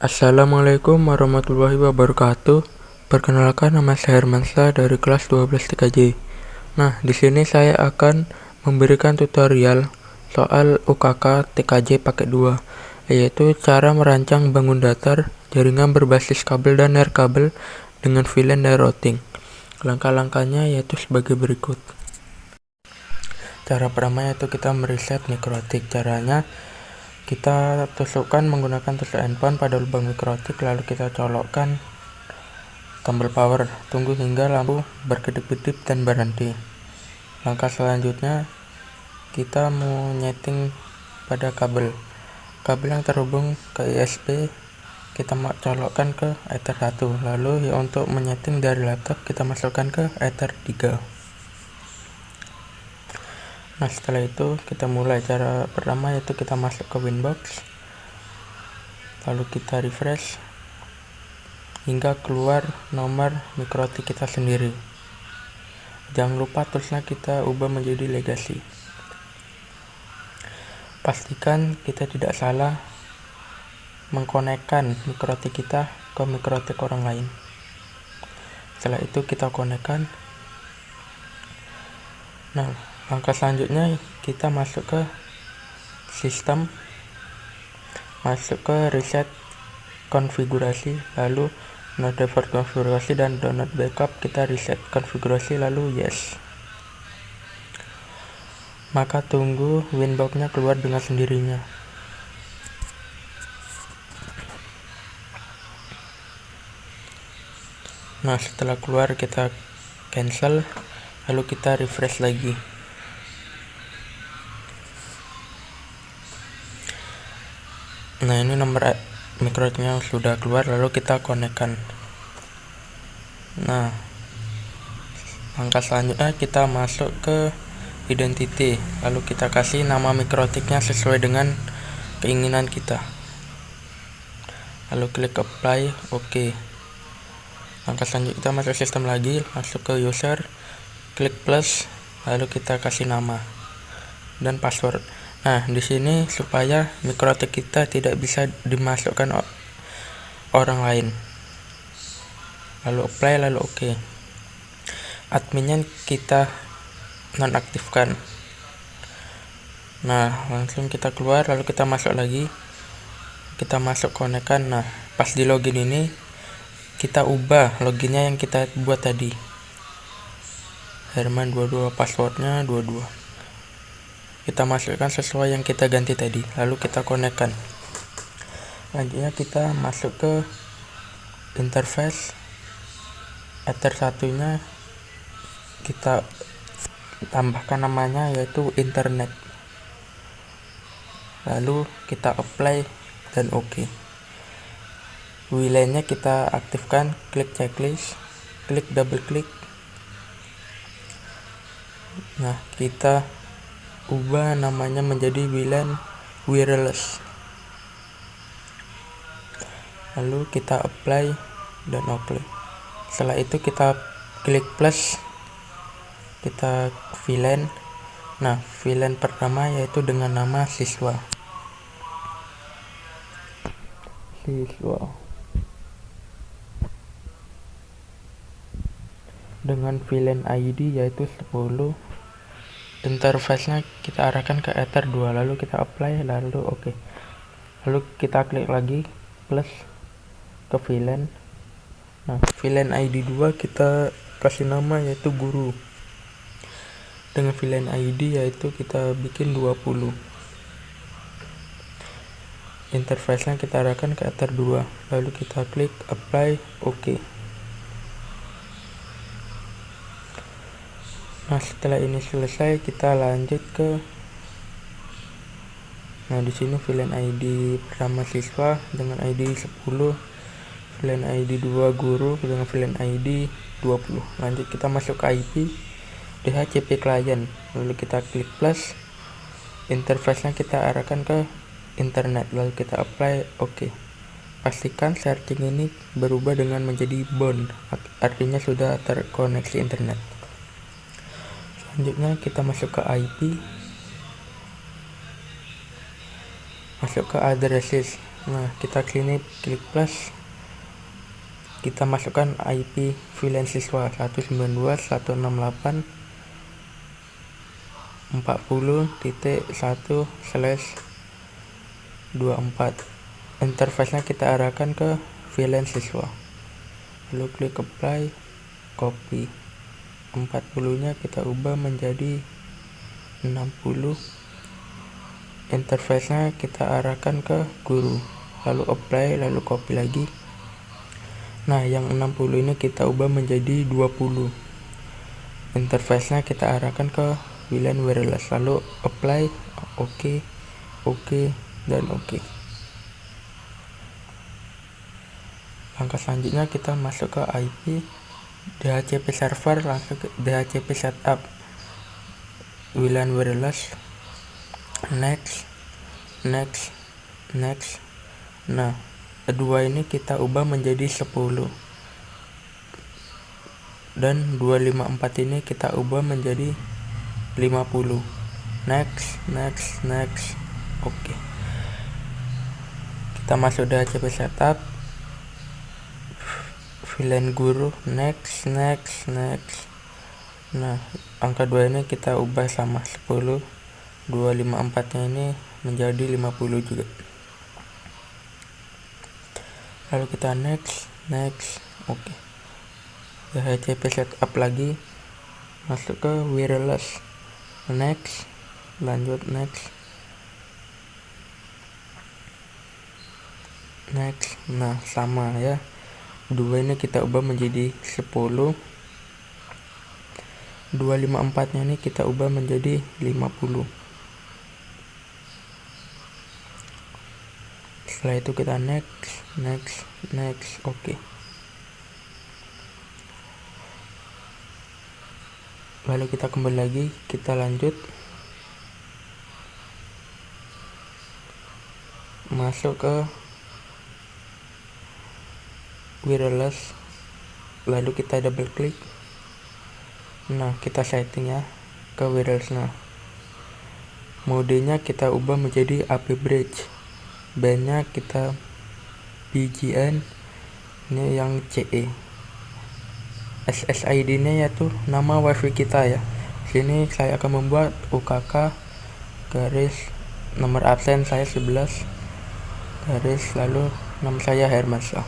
Assalamualaikum warahmatullahi wabarakatuh. Perkenalkan, nama saya Hermansyah dari kelas 12 TKJ. Nah, di sini saya akan memberikan tutorial soal UKK TKJ paket 2, yaitu cara merancang bangun datar jaringan berbasis kabel dan nirkabel dengan VLAN dan routing. Langkah-langkahnya yaitu sebagai berikut. Cara pertama yaitu kita mereset mikrotik. Caranya kita tusukkan menggunakan tusuk handphone pada lubang mikrotik, lalu kita colokkan tombol power. Tunggu hingga lampu berkedip-kedip dan berhenti. Langkah selanjutnya kita mau nyeting pada kabel yang terhubung ke USB, kita colokkan ke Ether 1. Lalu untuk menyeting dari laptop kita masukkan ke Ether 3. Nah, setelah itu kita mulai. Cara pertama yaitu kita masuk ke Winbox, lalu kita refresh hingga keluar nomor mikrotik kita sendiri. Jangan lupa toolsnya kita ubah menjadi legacy. Pastikan kita tidak salah mengkonekkan mikrotik kita ke mikrotik orang lain. Setelah itu kita konekkan. Nah, langkah selanjutnya kita masuk ke sistem, masuk ke reset konfigurasi, lalu not default konfigurasi dan do not backup kita reset konfigurasi, lalu yes. Maka tunggu Winbox-nya keluar dengan sendirinya. Nah, setelah keluar kita cancel, lalu kita refresh lagi. Nah, ini nomor mikrotiknya sudah keluar, lalu kita konekkan. Nah, langkah selanjutnya kita masuk ke identity, lalu kita kasih nama mikrotiknya sesuai dengan keinginan kita, lalu klik apply, oke. Langkah selanjutnya kita masuk sistem lagi, masuk ke user, klik plus, lalu kita kasih nama dan password. Nah, di sini supaya mikrotik kita tidak bisa dimasukkan orang lain. Lalu apply, lalu oke. Adminnya kita nonaktifkan. Nah, langsung kita keluar, lalu kita masuk lagi. Kita masuk konekkan. Nah, pas di login ini kita ubah loginnya yang kita buat tadi. Herman 22, passwordnya 22. Kita masukkan sesuai yang kita ganti tadi, lalu kita konekkan. Selanjutnya kita masuk ke interface Ether 1-nya, kita tambahkan namanya yaitu internet, lalu kita apply dan oke. WLAN-nya kita aktifkan, klik checklist, klik double klik. Nah, kita ubah namanya menjadi WLAN wireless, lalu kita apply dan oke. Setelah itu kita klik plus, kita VLAN. Nah, VLAN pertama yaitu dengan nama siswa. Dengan VLAN ID yaitu 10. Interface-nya kita arahkan ke Ether 2, lalu kita apply, lalu oke. Lalu kita klik lagi plus ke VLAN. Nah, VLAN ID 2 kita kasih nama yaitu guru. Dengan VLAN ID yaitu kita bikin 20. Interface-nya kita arahkan ke Ether 2, lalu kita klik apply, oke. Nah, setelah ini selesai kita lanjut ke, nah di sini VLAN ID pertama siswa dengan ID 10, VLAN ID 2 guru dengan VLAN ID 20. Lanjut kita masuk ke IP DHCP client, lalu kita klik plus, interface-nya kita arahkan ke internet, lalu kita apply, oke. Pastikan setting ini berubah dengan menjadi bound, artinya sudah terkoneksi internet. Selanjutnya kita masuk ke IP, masuk ke addresses, Nah, kita klik plus, kita masukkan IP VLAN siswa 192.168.1/24. Interface-nya kita arahkan ke VLAN siswa. Lalu klik apply, copy. 40-nya kita ubah menjadi 60. Interface-nya kita arahkan ke guru. Lalu apply, lalu copy lagi. Nah, yang 60 ini kita ubah menjadi 20. Interface-nya kita arahkan ke VLAN wireless. Lalu apply, oke, dan oke. Langkah selanjutnya kita masuk ke IP DHCP server, langsung ke DHCP setup VLAN wireless, next. Nah, kedua ini kita ubah menjadi 10 dan 254 ini kita ubah menjadi 50. Next. Oke. Kita masuk DHCP setup VLAN guru, next. Nah, angka 2 ini kita ubah sama 10, 254 nya ini menjadi 50 juga. Lalu kita next. Oke. DHCP setup lagi, masuk ke wireless, next, lanjut next. Nah, sama ya, 2 ini kita ubah menjadi 10, 254 nya ini kita ubah menjadi 50. Setelah itu kita next. Oke. Lalu kita kembali lagi, kita lanjut masuk ke wireless, lalu kita double klik. Nah, kita setting ya ke wireless. Nah, modenya kita ubah menjadi AP bridge, bandnya kita BGN, ini yang CE. SSID nya yaitu nama wifi kita ya. Sini saya akan membuat UKK garis nomor absen saya 11 garis, lalu nama saya Hermansyah.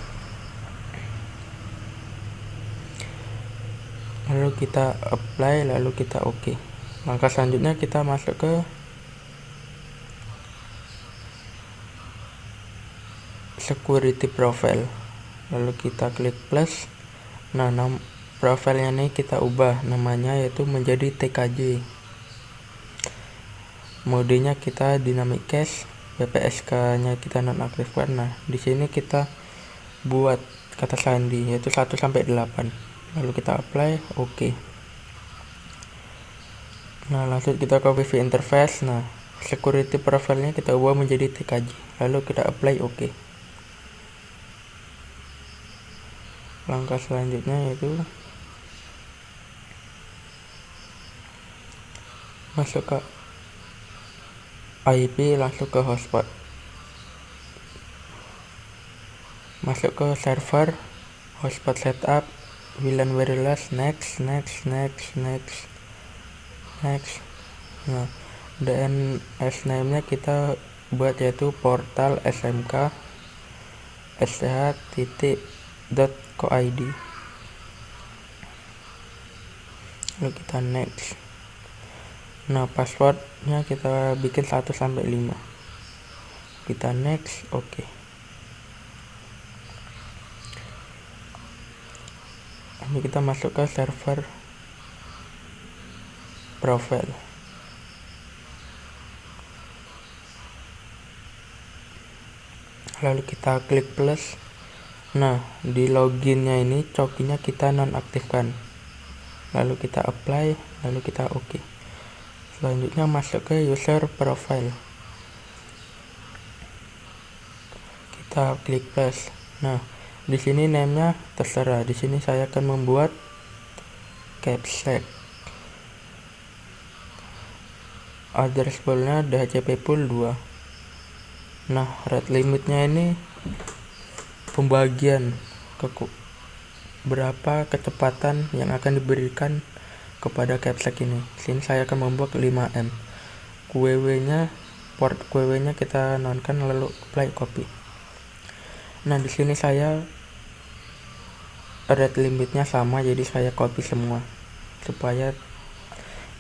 Lalu kita apply, lalu kita oke. Langkah selanjutnya kita masuk ke security profile, lalu kita klik plus. Nah, profilnya ini kita ubah namanya yaitu menjadi TKJ. Modenya kita dynamic cache, PPSK nya kita nonaktifkan. Nah, di sini kita buat kata sandi yaitu 1 sampai 8. Lalu kita apply, oke. Nah, langsung kita ke wifi interface. Nah, security profile-nya kita ubah menjadi TKJ. Lalu kita apply, oke. Langkah selanjutnya yaitu masuk ke IP, langsung ke hotspot, masuk ke server, hotspot setup VLAN wireless, next. Nah, DNS name nya kita buat yaitu portal smk sh.co.id. Lalu kita next. Nah, passwordnya kita bikin 1 sampai 5. Kita next, oke. Ini kita masuk ke server profile. Lalu kita klik plus. Nah, di loginnya ini cokinya kita nonaktifkan. Lalu kita apply, lalu kita oke. Selanjutnya masuk ke user profile. Kita klik plus. Nah, di sini name-nya terserah. Di sini saya akan membuat capsec. Address pool-nya DHCP pool 2. Nah, rate limitnya ini pembagian berapa kecepatan yang akan diberikan kepada capsek ini. Sini saya akan membuat 5M. Port QW-nya kita nonkan lalu apply copy. Nah, di sini saya rate limitnya sama, jadi saya copy semua supaya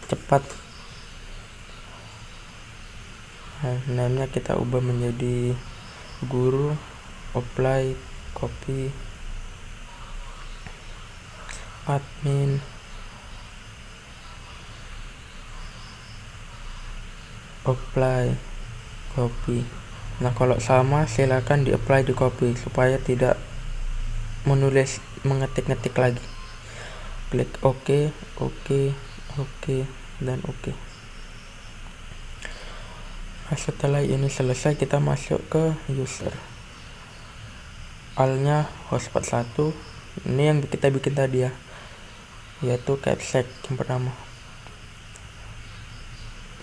cepat. Nah, name-nya kita ubah menjadi guru, apply copy, admin, apply copy. Nah, kalau sama silakan di apply di copy supaya tidak menulis mengetik-ngetik lagi. Klik OK, dan OK. Nah, setelah ini selesai, kita masuk ke user. Alnya hotspot 1. Ini yang kita bikin tadi ya, yaitu capsek yang pertama.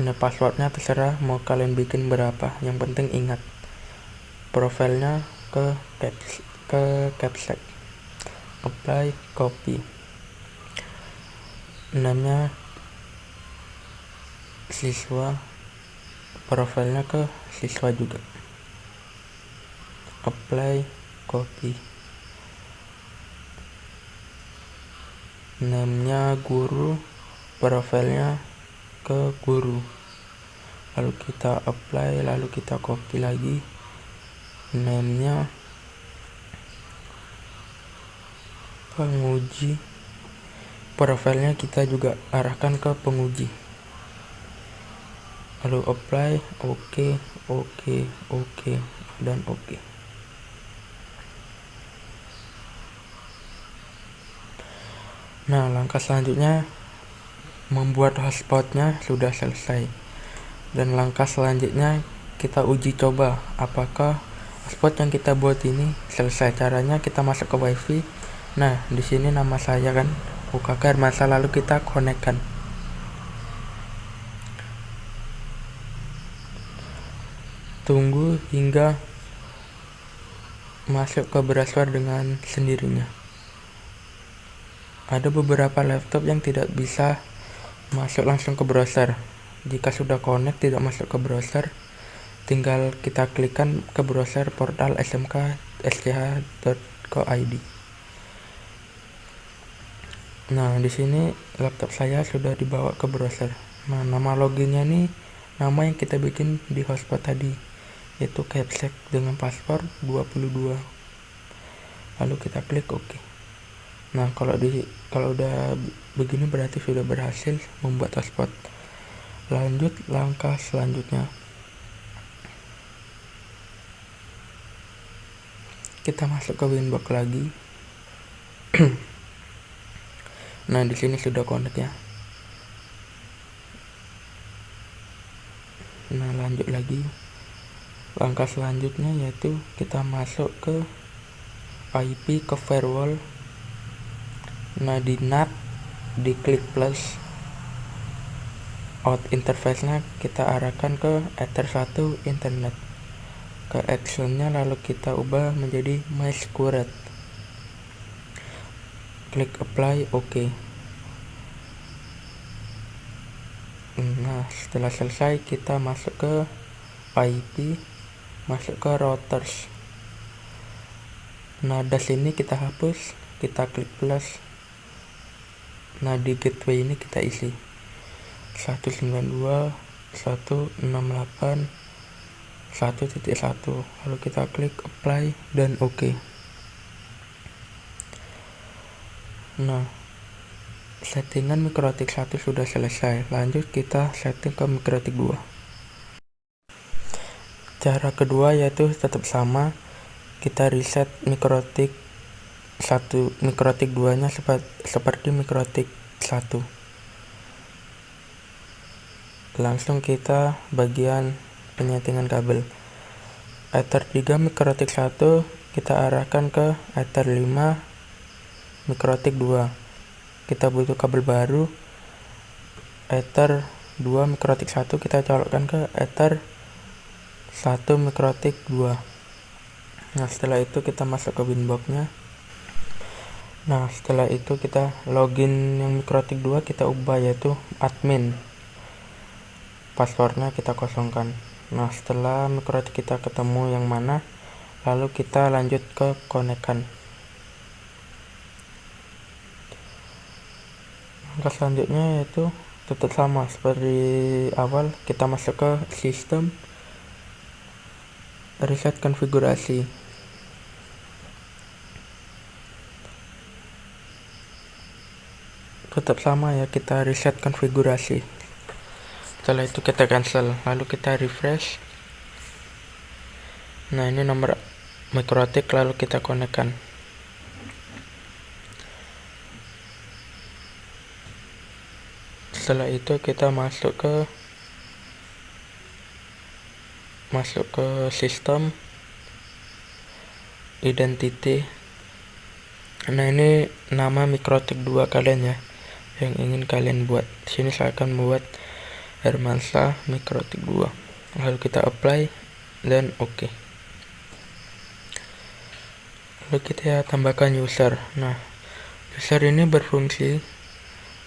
Nah, passwordnya terserah mau kalian bikin berapa, yang penting ingat. Profilnya ke capsek. Apply copy. Namanya siswa, profilnya ke siswa juga. Apply copy. Namanya guru, profilnya ke guru. Lalu kita apply, lalu kita copy lagi. Namanya penguji, profilnya kita juga arahkan ke penguji. Lalu apply, OK, dan OK. Nah, langkah selanjutnya membuat hotspotnya sudah selesai. Dan langkah selanjutnya kita uji coba apakah hotspot yang kita buat ini selesai. Caranya kita masuk ke wifi. Nah, di sini nama saya kan UKK masa lalu kita konekkan. Tunggu hingga masuk ke browser dengan sendirinya. Ada beberapa laptop yang tidak bisa masuk langsung ke browser. Jika sudah connect tidak masuk ke browser, tinggal kita klikkan ke browser portal smk.sch.co.id. Nah, di sini laptop saya sudah dibawa ke browser. Nah, nama loginnya nih nama yang kita bikin di hotspot tadi, yaitu capsek dengan password 22. Lalu kita klik OK. Nah, kalau udah begini berarti sudah berhasil membuat hotspot. Lanjut langkah selanjutnya. Kita masuk ke Winbox lagi. Nah, di sini sudah connect ya. Nah, lanjut lagi. Langkah selanjutnya yaitu kita masuk ke IP ke firewall. Nah, di NAT diklik plus, out interface-nya kita arahkan ke Ether 1 internet. Ke actionnya lalu kita ubah menjadi MySecurity. Klik apply OK. Nah, setelah selesai kita masuk ke IP, masuk ke routers. Nah, dari sini kita hapus, kita klik plus. Nah, di gateway ini kita isi 192.168.1.1. lalu kita klik apply dan OK. Nah, settingan MikroTik 1 sudah selesai. Lanjut kita setting ke MikroTik 2. Cara kedua yaitu tetap sama, kita reset MikroTik 1, MikroTik 2 nya seperti MikroTik 1. Langsung kita bagian penyetingan kabel. Ether 3 MikroTik 1 kita arahkan ke Ether 5 MikroTik 2. Kita butuh kabel baru. Ether 2 MikroTik 1 kita colokkan ke Ether 1 mikrotik 2. Nah setelah itu kita masuk ke winbox-nya. Nah setelah itu kita login yang mikrotik 2 kita ubah yaitu admin. Passwordnya kita kosongkan. Nah setelah mikrotik kita ketemu yang mana, lalu kita lanjut ke konekan. Langkah selanjutnya yaitu tetap sama seperti awal, kita masuk ke sistem, reset konfigurasi. Tetap sama ya, kita reset konfigurasi. Setelah itu kita cancel, lalu kita refresh. Nah ini nomor mikrotik, lalu kita konekkan. Setelah itu kita masuk ke sistem, identity. Nah ini nama mikrotik 2 kalian ya, yang ingin kalian buat. Sini saya akan membuat Hermansyah mikrotik 2. Lalu kita apply dan oke. Lalu kita tambahkan user. Nah user ini berfungsi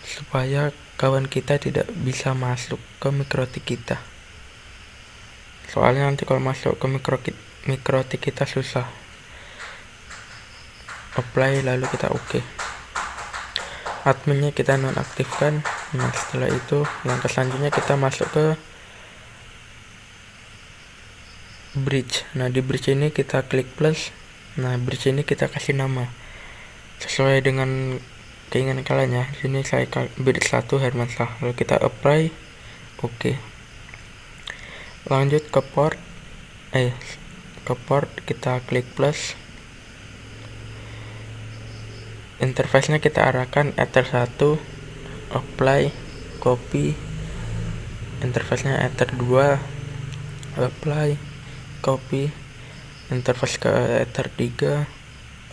supaya kawan kita tidak bisa masuk ke mikrotik kita. Soalnya nanti kalau masuk ke mikrotik kita susah. Apply lalu kita oke. Adminnya kita nonaktifkan. Nah setelah itu langkah selanjutnya kita masuk ke bridge. Nah di bridge ini kita klik plus. Nah bridge ini kita kasih nama sesuai dengan keinginan kalian ya. Di sini saya bridge 1 Hermansyah. Lalu kita apply oke. Lanjut ke port kita klik plus. Interface-nya kita arahkan Ether 1, apply, copy. Interface-nya Ether 2, apply, copy. Interface ke Ether 3,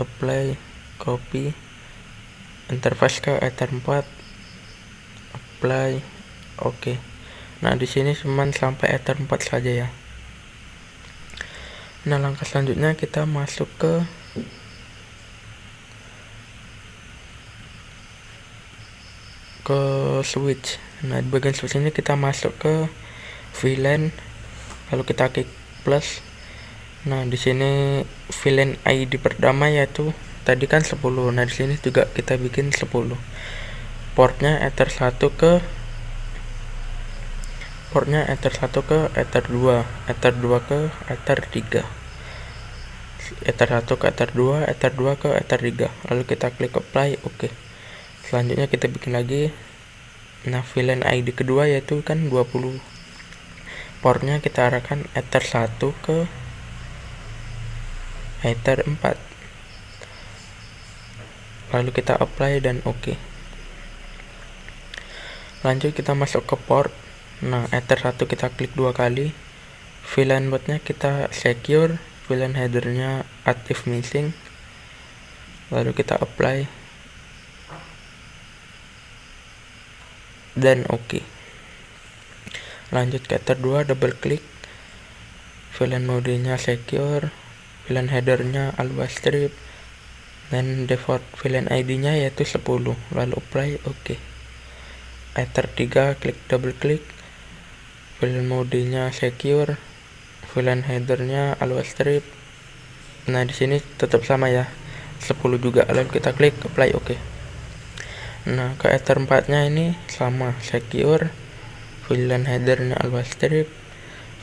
apply, copy. Interface ke Ether 4, apply, oke. Nah di sini cuma sampai Ether 4 saja ya. Nah langkah selanjutnya kita masuk ke switch. Nah di bagian switch ini kita masuk ke VLAN, lalu kita klik plus. Nah di sini VLAN ID pertama yaitu tadi kan 10. Nah di sini juga kita bikin 10. Portnya Ether 1 ke Ether 2, Ether 2 ke Ether 3. Ether 1 ke Ether 2, Ether 2 ke Ether 3. Lalu kita klik apply, oke. Selanjutnya kita bikin lagi. Nah VLAN ID kedua yaitu kan 20. Portnya kita arahkan Ether 1 ke Ether 4. Lalu kita apply dan oke. Lanjut kita masuk ke port. Nah Ether 1 kita klik 2 kali. VLAN mode-nya kita secure, VLAN header-nya active missing. Lalu kita apply dan oke. Lanjut ke Ether 2, double klik. VLAN mode-nya secure, VLAN header-nya Alba strip, dan default VLAN ID-nya yaitu 10. Lalu apply oke. Ether 3 klik, double klik. VLAN mode-nya secure, VLAN header-nya Alba strip. Nah di sini tetap sama ya, 10 juga. Lalu kita klik apply oke. Nah ke Ether 4-nya ini sama, secure, VLAN header-nya Alba strip,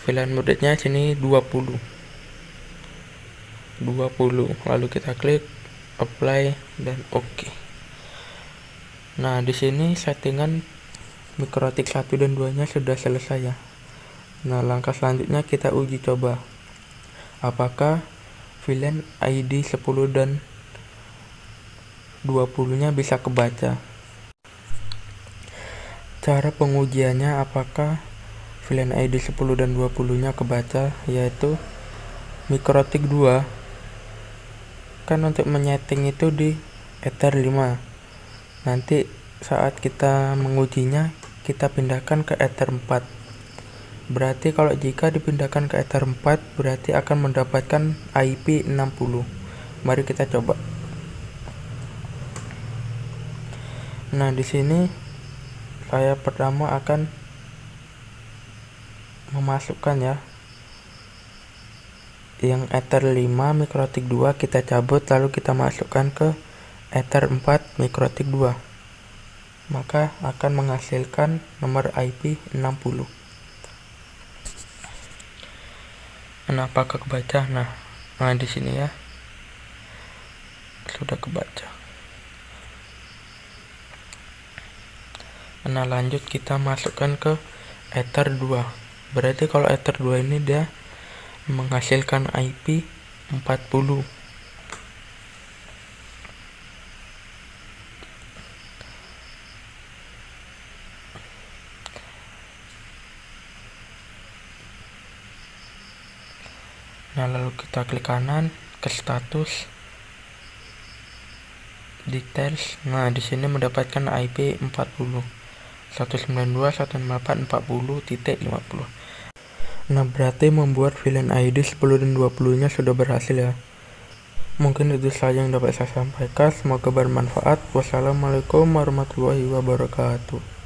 VLAN mode-nya sini 20. Lalu kita klik apply dan oke. Nah di sini settingan mikrotik 1 dan 2-nya sudah selesai ya. Nah langkah selanjutnya kita uji coba apakah VLAN ID 10 dan 20-nya bisa kebaca. Cara pengujiannya apakah VLAN ID 10 dan 20-nya kebaca, yaitu mikrotik 2 kan untuk menyeting itu di Ether 5. Nanti saat kita mengujinya kita pindahkan ke Ether 4. Berarti kalau jika dipindahkan ke Ether 4 berarti akan mendapatkan IP 60. Mari kita coba. Nah, di sini saya pertama akan memasukkan ya yang Ether 5 mikrotik 2 kita cabut, lalu kita masukkan ke Ether 4 mikrotik 2, maka akan menghasilkan nomor IP 60. Nah, apakah kebaca? Nah di sini ya sudah kebaca. Nah, lanjut kita masukkan ke Ether 2. Berarti kalau Ether 2 ini dia menghasilkan IP 40. Nah, lalu kita klik kanan ke status details. Nah, di sini mendapatkan IP 40 192.168.40.50. Nah, berarti membuat VLAN ID 10 dan 20-nya sudah berhasil ya. Mungkin itu saja yang dapat saya sampaikan. Semoga bermanfaat. Wassalamualaikum warahmatullahi wabarakatuh.